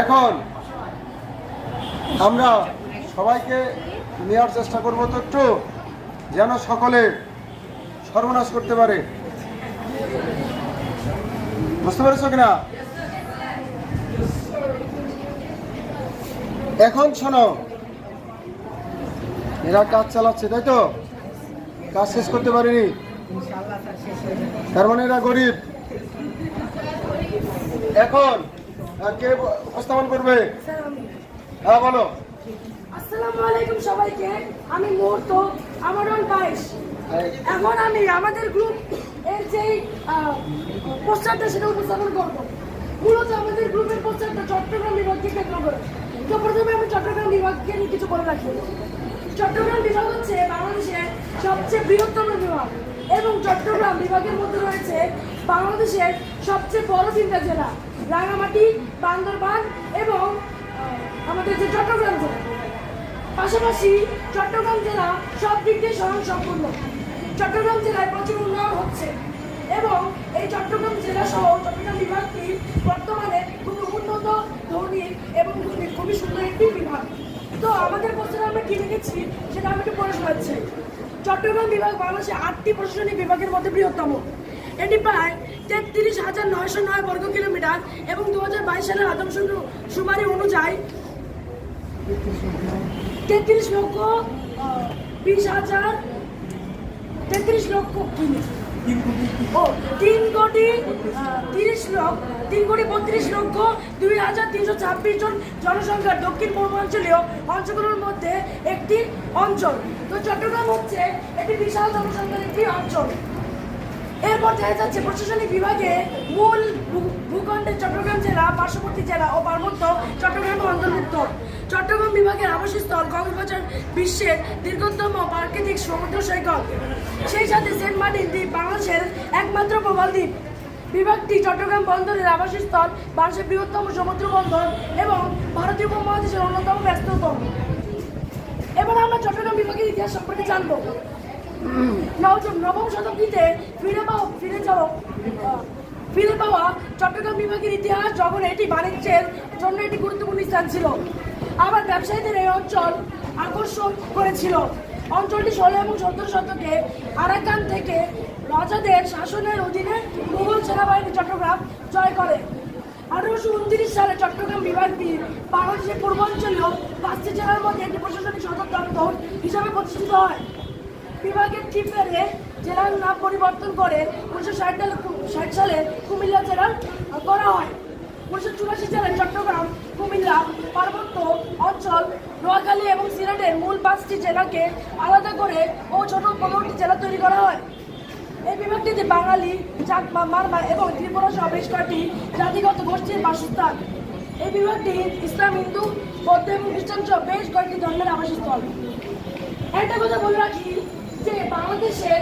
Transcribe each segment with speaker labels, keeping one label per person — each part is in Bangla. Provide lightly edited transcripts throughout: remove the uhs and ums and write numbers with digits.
Speaker 1: এখন আমরা সবাইকে নেওয়ার চেষ্টা করব তো একটু, যেন সকলে সর্বনাশ করতে পারে। বুঝতে পেরেছ কিনা? এখন শোনো, এরা কাজ চালাচ্ছে, তাই তো? কাজ শেষ করতে পারেনি, তার মানে এরা গরিব। এখন কে উপস্থাপন করবে? হ্যাঁ বলো।
Speaker 2: আসসালামু আলাইকুম সবাইকে, আমি মুহূর্ত আমরণ বাইশ। এখন আমি আমাদের গ্রুপ এর যে পোস্টারটা সেটা উপস্থাপন করবো। মূলত আমাদের গ্রুপের পোস্টারটা চট্টগ্রাম বিভাগকে কেন্দ্র করে। তো প্রথমে আমি চট্টগ্রাম বিভাগকে নিয়ে কিছু বলে রাখি। চট্টগ্রাম বিভাগ হচ্ছে বাংলাদেশের সবচেয়ে বৃহত্তম বিভাগ এবং চট্টগ্রাম বিভাগের মধ্যে রয়েছে বাংলাদেশের সবচেয়ে বড় তিনটা জেলা, রাঙামাটি, বান্দরবান এবং আমাদের যে চট্টগ্রাম জেলা। পাশাপাশি চট্টগ্রাম জেলা সব দিক দিয়ে স্বয়ংসম্পূর্ণ। চট্টগ্রাম জেলায় প্রচুর উন্নয়ন হচ্ছে এবং এই চট্টগ্রাম জেলা সহ চট্টগ্রাম বিভাগটি বর্তমানে খুবই উন্নত, ধনী এবং খুবই সুন্দর একটি বিভাগ। তো আমাদের পোস্টারে আমরা কি লিখেছি সেটা আমি একটু পড়ে শোনাচ্ছি। চট্টগ্রাম বিভাগ বাংলাদেশের 8টি প্রশাসনিক বিভাগের মধ্যে বৃহত্তম। এটি প্রায় 33,909 বর্গ কিলোমিটার এবং 2022 সালের আদমশুমারি অনুযায়ী 33 লক্ষ 3,32,326 জন জনসংখ্যার দক্ষিণ পূর্বাঞ্চলীয় অঞ্চলগুলোর মধ্যে একটি অঞ্চল। তো চট্টগ্রাম হচ্ছে একটি বিশাল জনসংখ্যার একটি অঞ্চল। এরপর দেখা যাচ্ছে প্রশাসনিক বিভাগে মূল ভূখণ্ডে চট্টগ্রাম জেলা, পার্শ্ববর্তী জেলা ও পার্বত্য চট্টগ্রাম অন্তর্ভুক্ত। চট্টগ্রাম বিভাগের আবাসস্থল কক্সবাজার বিশ্বের দীর্ঘতম প্রাকৃতিক সমুদ্র সৈকত, সেই সাথে সেন্ট মার্টিন দ্বীপ বাংলাদেশের একমাত্র প্রবাল দ্বীপ। বিভাগটি চট্টগ্রাম বন্দরের আবাসস্থল, বাংলাদেশের বৃহত্তম সমুদ্র বন্দর এবং ভারতীয় উপমহাদেশের অন্যতম ব্যস্ততম। এবার আমরা চট্টগ্রাম বিভাগের ইতিহাস সম্পর্কে জানবো। নবম শতাব্দীতে ফিরে পাওয়া চট্টগ্রাম বিভাগের ইতিহাস যখন এটি বাণিজ্যের জন্য একটি গুরুত্বপূর্ণ স্থান ছিল, আবার ব্যবসায়ীদের এই অঞ্চল আকর্ষণ করেছিল। অঞ্চলটি 16 এবং 17 শতকে আরাকান থেকে রাজাদের শাসনের অধীনে মুঘল সেনাবাহিনী চট্টগ্রাম জয় করে। 1829 সালে চট্টগ্রাম বিভাগটি বাংলাদেশের পূর্বাঞ্চলীয় 5টি জেলার মধ্যে একটি প্রশাসনিক সদর দপ্তর হিসাবে প্রতিষ্ঠিত হয়। বিভাগের ঠিকারে জেলার নাম পরিবর্তন করে 1960 সালে কুমিল্লা জেলার করা হয়। 1984 সালে চট্টগ্রাম, কুমিল্লা, পার্বত্য অঞ্চল, নোয়াখালী এবং সিলেটের মূল 5টি জেলাকে আলাদা করে ও ছোট 15টি জেলা তৈরি করা হয়। এই বিভাগটিতে বাঙালি, চাকমা, মারমা এবং ত্রিপুরা সহ বেশ কয়েকটি জাতিগত গোষ্ঠীর বাসস্থান। এই বিভাগটি ইসলাম, হিন্দু, বৌদ্ধ এবং খ্রিস্টান সহ বেশ কয়েকটি ধর্মের আবাসস্থল। একটা কথা বলে রাখি যে বাংলাদেশের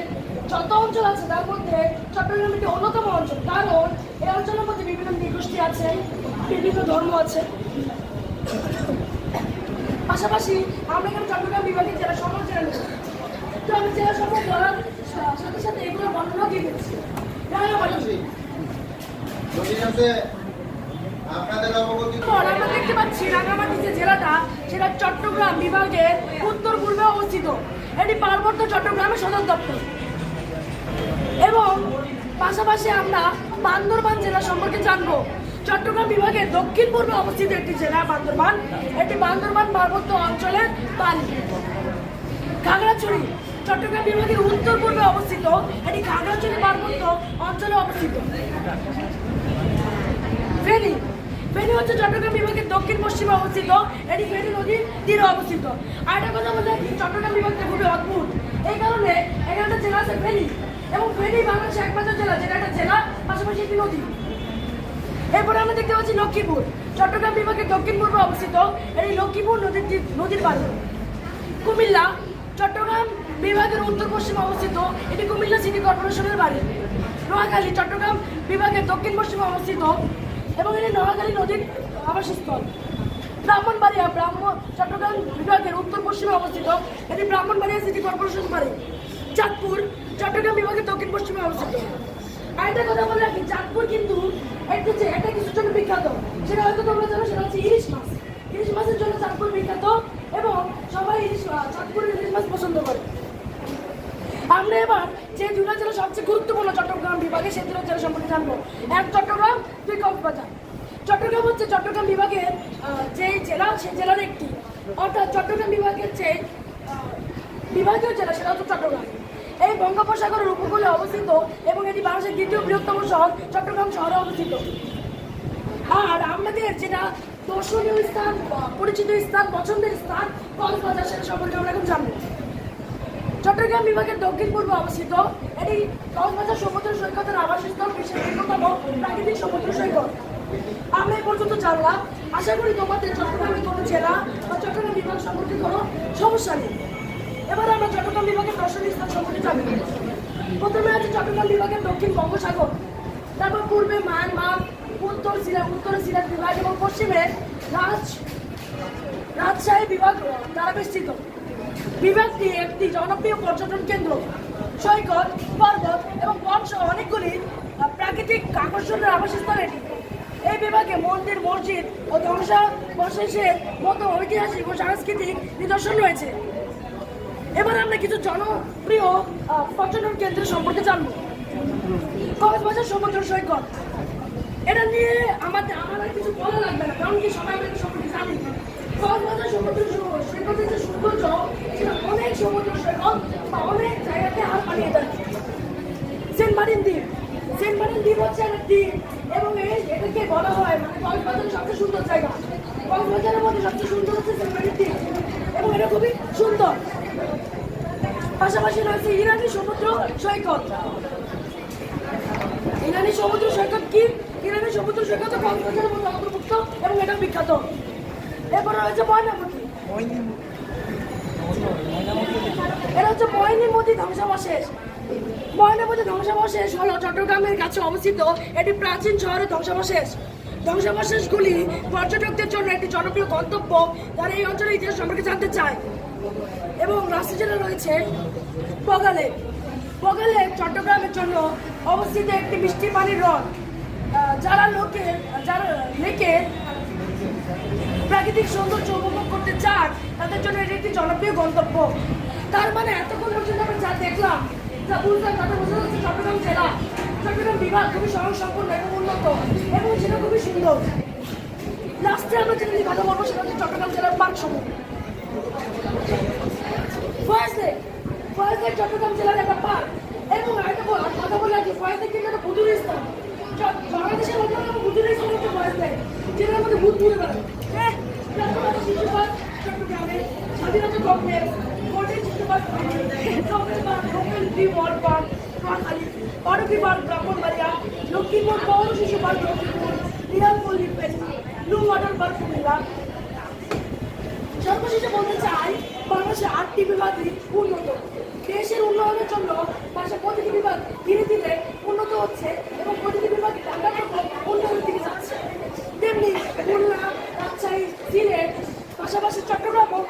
Speaker 2: যত অঞ্চল আছে তার মধ্যে চট্টগ্রাম একটি অন্যতম অঞ্চল, কারণ এই অঞ্চলের মধ্যে বিভিন্ন নৃগোষ্ঠী আছে, বিভিন্ন ধর্ম আছে। পাশাপাশি আমরা এখানে চট্টগ্রাম বিভাগের জেলা সমূহ জেনে নেব। তো আমি জেলা সমূহ বলার সাথে সাথে এগুলো বর্ণনা দিয়ে দিচ্ছি। আমরা দেখতে পাচ্ছি রাঙামাটি যে জেলাটা, সেটা চট্টগ্রাম বিভাগের উত্তর পূর্বে অবস্থিত। এটি পার্বত্য চট্টগ্রামের সদর দপ্তর। এবং পাশাপাশি আমরা বান্দরবান জেলা সম্পর্কে জানবো। চট্টগ্রাম বিভাগের দক্ষিণ পূর্বে অবস্থিত একটি জেলা বান্দরবান। এটি বান্দরবান পার্বত্য অঞ্চলের বালি। খাগড়াছড়ি চট্টগ্রাম বিভাগের উত্তর পূর্বে অবস্থিত। এটি খাগড়াছড়ি পার্বত্য অঞ্চলে অবস্থিত। ফেনী হচ্ছে চট্টগ্রাম বিভাগের দক্ষিণ পশ্চিমে অবস্থিত। এটি ফেনী নদীর তীরে অবস্থিত। আরেকটা কথা বলতে চট্টগ্রাম বিভাগটা খুবই অদ্ভুত, এই কারণে এখানে একটা জেলা আছে ফেনী, এবং ফেনী বাংলাদেশের একমাত্র জেলা যেটা একটা জেলা, পাশাপাশি একটি নদী। এরপরে আমরা দেখতে পাচ্ছি লক্ষ্মীপুর চট্টগ্রাম বিভাগের দক্ষিণ পূর্বে অবস্থিত। এটি লক্ষ্মীপুর নদীর পাড়ে। কুমিল্লা চট্টগ্রাম বিভাগের উত্তর পশ্চিমে অবস্থিত। এটি কুমিল্লা সিটি কর্পোরেশনের বাড়ি। নোয়াখালী চট্টগ্রাম বিভাগের দক্ষিণ পশ্চিমে অবস্থিত এবং এটি নোয়াখালী নদীর আবাসস্থল। ব্রাহ্মণবাড়িয়া চট্টগ্রাম বিভাগের উত্তর পশ্চিমে অবস্থিত। এটি ব্রাহ্মণবাড়িয়া সিটি কর্পোরেশন বাড়ি। চাঁদপুর চট্টগ্রাম বিভাগের দক্ষিণ পশ্চিমে অবস্থিত। আরেকটা কথা বলে রাখি, চাঁদপুর কিন্তু এটা কিছুর জন্য বিখ্যাত, সেটা হয়তো তোমরা জানো, সেটা হচ্ছে ইলিশ মাছ। ইলিশ মাছের জন্য চাঁদপুর বিখ্যাত এবং সবাই চাঁদপুরের ইলিশ মাছ পছন্দ করে। আমরা এবার যে দুটো জেলা সবচেয়ে গুরুত্বপূর্ণ চট্টগ্রাম বিভাগে সেই দুটো জেলা সম্পর্কে জানবো। এক চট্টগ্রাম, দুই কক্সবাজার। চট্টগ্রাম হচ্ছে চট্টগ্রাম বিভাগের যে জেলা, সেই জেলার একটি, অর্থাৎ চট্টগ্রাম বিভাগের যে বিভাগীয় জেলা সেটা হচ্ছে চট্টগ্রাম। এই বঙ্গোপসাগরের উপকূলে অবস্থিত এবং এটি বাংলাদেশের দ্বিতীয় বৃহত্তম শহর চট্টগ্রাম শহরে অবস্থিত। আর আমাদের যেটা দর্শনীয় স্থান, পরিচিত স্থান, পছন্দের স্থান কক্সবাজার, সেটা সম্পর্কে আমরা এখন জানবো। চট্টগ্রাম বিভাগের দক্ষিণ পূর্বে অবস্থিত এটি কক্সবাজার সমুদ্র সৈকতের আবাসস্থল, বিশ্বের অন্যতম প্রাকৃতিক সমুদ্র সৈকত। আমরা এই পর্যন্ত জানলাম। আশা করি তোমাদের চট্টগ্রামের কোনো জেলা বা চট্টগ্রাম বিভাগ সম্পর্কে কোনো সমস্যা নেই। এবার আমরা চট্টগ্রাম বিভাগের দর্শনীয় স্থান সম্পর্কে জানব। প্রথমে আছে চট্টগ্রাম বিভাগের দক্ষিণ বঙ্গোপসাগর, তারপর পূর্বে মায়ানমার, উত্তরে সিলেট বিভাগ এবং পশ্চিমে রাজশাহী বিভাগ দ্বারা বেষ্টিত। বিভাগটি একটি জনপ্রিয় পর্যটন কেন্দ্র। সৈকত, পর্বত এবং বন সহ অনেকগুলি প্রাকৃতিক আকর্ষণের আবাসস্থল এটি। এই বিভাগে মন্দির, মসজিদ ও ধ্বংসাবশেষের মতো ঐতিহাসিক ও সাংস্কৃতিক নিদর্শন রয়েছে। এবার আমরা কিছু জনপ্রিয় পর্যটন কেন্দ্র সম্পর্কে জানব। কক্সবাজার সমুদ্র সৈকত, এটা নিয়ে আমার কিছু বলা লাগবে না, কারণ কি সবাই আমরা সম্পর্কে জানি। কক্সবাজার সমুদ্র সৈকতের যে সৌন্দর্য, সেটা অনেক সমুদ্র সৈকত বা অনেক জায়গাতে হার মানিয়ে দেয়। সেন্ট মার্টিন দ্বীপ, সেন্ট মার্টিন দ্বীপ হচ্ছে একটা দ্বীপ এবং এটাকে বলা হয় মানে কক্সবাজারের সবচেয়ে সুন্দর জায়গা। কক্সবাজারের মধ্যে সবচেয়ে সুন্দর হচ্ছে সেন্ট মার্টিন দ্বীপ এবং এটা খুবই সুন্দর। পাশাপাশি রয়েছে ইরানি সমুদ্র সৈকত। ইরানি সমুদ্র সৈকত কি? ইরানি সমুদ্র সৈকত কক্সবাজারের মধ্যে অন্তর্ভুক্ত এবং এটা বিখ্যাত। এরপর রয়েছে ময়নামতি। এটা হচ্ছে ময়নামতি ধ্বংসাবশেষ। ময়নামতি ধ্বংসাবশেষ হলো চট্টগ্রামের কাছে অবস্থিত একটি প্রাচীন শহরের ধ্বংসাবশেষ। ধ্বংসাবশেষগুলি পর্যটকদের জন্য একটি জনপ্রিয় গন্তব্য, যারা এই অঞ্চলের ইতিহাস সম্পর্কে জানতে চায়। এবং রাজশাহী জেলায় রয়েছে বগালে। বগালে চট্টগ্রামের জন্য অবস্থিত একটি মিষ্টি পানির হ্রদ। যারা লেকে প্রাকৃতিক সৌন্দর্য উপভোগ করতে চান, তাদের জন্য এটি একটি জনপ্রিয় গন্তব্য। তার মানে এতক্ষণ পর্যন্ত আমরা যা দেখলাম, যা বুঝলাম, তাতে বোঝা যাচ্ছে চট্টগ্রাম জেলা, চট্টগ্রাম বিভাগ খুবই স্বয়ংসম্পূর্ণ এবং উন্নত এবং সেটা খুবই সুন্দর। লাস্টে আমরা যেটা নিয়ে কথা বলবো সেটা হচ্ছে চট্টগ্রাম জেলার পার্ক সমূহ। ফয়েজ লেক চট্টগ্রাম জেলার একটা পার্ক এবং কথা বলে আর কি, ফয়েজ লেক কিন্তু একটা বুদ্ধের স্থান। বাংলাদেশের অন্যতম বুদ্ধের স্থান হচ্ছে ফয়েজ লেক, যেটার মধ্যে ভূত ঘুরে বেড়ায়। শিশু পার্ক চট্টগ্রামে, স্বাধীনতা কমপ্লেক্স, কোর্টের শিশু park, local D world park Noakhali, Paruki park Brahmanbaria, Lakshmipur পৌর শিশু park Lakshmipur, Birampalli blue water park Comilla. সর্বশেষে বলতে চাই, বাংলাদেশের 8টি বিভাগই উন্নত। দেশের উন্নয়নের জন্য পাশে প্রতিটি বিভাগ ধীরে ধীরে উন্নত হচ্ছে এবং প্রতিটি বিভাগ ঢাকার মতো উন্নয়নের দিকে যাচ্ছে। তেমনি খুলনা, রাজশাহী, সিলেট, পাশাপাশি চট্টগ্রামও